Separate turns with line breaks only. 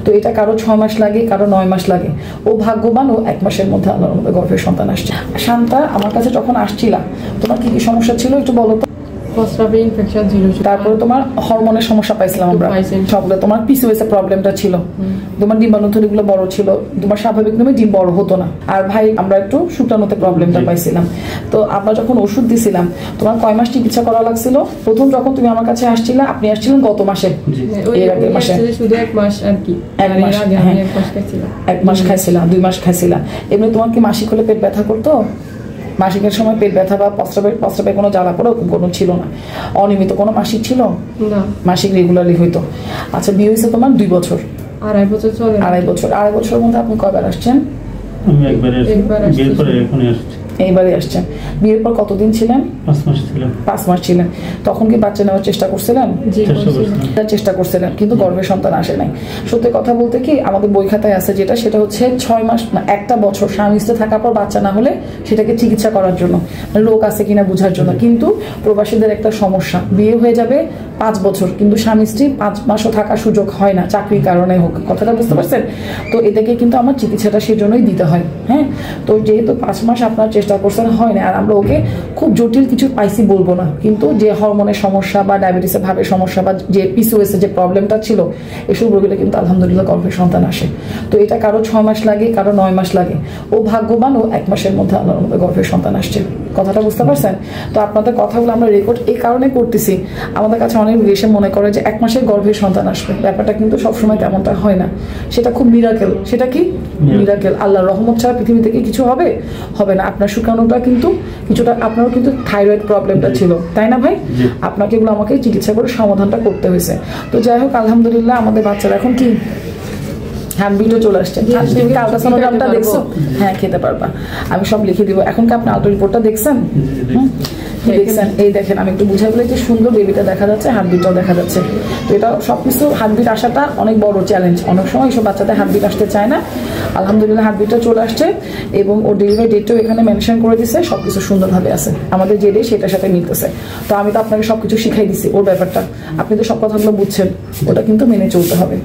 তো এটা কারো 6 মাস লাগে, কারো 9 মাস লাগে। ও ভাগ্যবান, ও 1 মাসের মধ্যে আল্লাহর মধ্যে গর্ভের সন্তান আসছে। শান্তা, আমার কাছে যখন আসছিলা তোমার কি কি সমস্যা ছিল একটু বলো তো।
প্রস্রাবে ইনফেকশন ছিল,
তারপরে তোমার হরমোনের সমস্যা পাইছিলাম আমরা সবগুলো। তোমার পিসিওএস প্রবলেমটা ছিল, তোমার ডিম্বাণুথলিগুলো বড় ছিল, তোমার স্বাভাবিক নিয়মে ডিম বড় হতো না। আর ভাই আমরা একটু শুক্রাণুতে প্রবলেমটা পাইছিলাম। তো আমরা যখন ওষুধ দিছিলাম, তোমার কয় মাস চিকিৎসা করা লাগছিল? প্রথম যখন তুমি আমার কাছে আসছিলে, আপনি আসছিলেন গত মাসে, এর আগের মাসে
শুধু 1 মাস আর কি।
1 মাস, হ্যাঁ 1 মাস খাইছিলাম, 2 মাস খাইছিলাম। এমনি তোমার কি মাসিক হলে পেট ব্যথা করতো? মাসিকের সময় পেট ব্যথা বা প্রস্রাবে কোনো জ্বালা পড়া কোনো ছিল না? অনিয়মিত কোনো মাসিক ছিল
না?
মাসিক রেগুলারলি হইতো। আচ্ছা, বিয়ে হয়েছে তোমার 2 বছর,
2.5 বছর চলে।
2.5 বছর। 2.5 বছরের মধ্যে আপনি কয়বার আসছেন?
আমি একবার বিয়ের পরে এখনই আসছি।
এইবারে আসছেন। বিয়ের পর কতদিন ছিলেন?
5 মাস ছিলাম।
5 মাস ছিলেন। তখন কি বাচ্চা নেওয়ার চেষ্টা করছিলেন? চেষ্টা করছিলেন, কিন্তু গর্ভের সন্তান আসে নাই। সত্যি কথা বলতে কি, আমাদের বই খাতায় আছে যেটা, সেটা হচ্ছে 6 মাস না 1টা বছর স্বামী স্ত্রী থাকার পর বাচ্চা না হলে সেটাকে চিকিৎসা করার জন্য, রোগ আছে কিনা বোঝার জন্য। কিন্তু প্রবাসীদের একটা সমস্যা, বিয়ে হয়ে যাবে 5 বছর, কিন্তু স্বামী স্ত্রী 5 মাসও থাকার সুযোগ হয় না, চাকরির কারণে হোক। কথাটা বুঝতে পারছেন? তো এটাকে কিন্তু আমার চিকিৎসাটা সেই জন্যই দিতে হয়। হ্যাঁ, তো যেহেতু 5 মাস আপনার চেষ্টা করছেন, হয় না। আর আমরা ওকে খুব জটিল কিছু পাইছি বলবো না, কিন্তু যে হরমোনের সমস্যা বা ডায়াবেটিসের ভাবের সমস্যা বা যে পিসিওএস যে প্রবলেমটা ছিল, এসব রোগীরা কিন্তু আলহামদুলিল্লাহ গর্ভের সন্তান আসে। তো এটা কারো 6 মাস লাগে, কারো 9 মাস লাগে। ও ভাগ্যবান, ও 1 মাসের মধ্যে আল্লাহর মধ্যে গর্ভের সন্তান আসছে। কথাটা বুঝতে পারছেন? তো আপনাদের কথাগুলো আমরা রেকর্ড এই কারণে করতেছি, আমাদের কাছে অনেক দেশে মনে করে যে 1 মাসের গর্ভের সন্তান আসবে, ব্যাপারটা কিন্তু সবসময় তেমনটা হয় না। সেটা খুব মিরাকেল। সেটা কি মিরাকেল? আল্লাহর রহমত ছাড়া পৃথিবী থেকে কিছু হবে না। আপনার শুক্রাণুটা কিন্তু কিছুটা, আপনারও কিন্তু থাইরয়েড প্রবলেমটা ছিল, তাই না ভাই? আপনাকে এগুলো আমাকে চিকিৎসা করে সমাধানটা করতে হয়েছে। তো যাই হোক, আলহামদুলিল্লাহ আমাদের বাচ্চারা এখন কি হার্টবিটও চলে আসছে। তুমি কি আলট্রাসোনোগ্রামটা দেখছো? হ্যাঁ, খেতে পারবা, আমি সব লিখে দিব। এখন কি আপনি আলট্রা রিপোর্টটা দেখছেন? দেখছেন? এই দেখেন, আমি একটু বুঝাই বলে যে সুন্দর বেবিটা দেখা যাচ্ছে, হার্টবিটটাও দেখা যাচ্ছে। তো এটা সবকিছু, হার্টবিট আসাটা অনেক বড় চ্যালেঞ্জ। অনেক সময় এইসব বাচ্চাদের হার্টবিট আসতে চায় না। আলহামদুলিল্লাহ হার্টবিটটা চলে আসছে, এবং ওর ডেলিভারি ডেটটাও এখানে মেনশন করে দিছে। সবকিছু সুন্দরভাবে আছে, আমাদের যে ডেট সেটার সাথে মিলতেছে। তো আমি তো আপনাকে সবকিছু শিখাই দিছি ওর ব্যাপারটা, আপনি তো সব কথাগুলো বুঝছেন, ওটা কিন্তু মেনে চলতে হবে।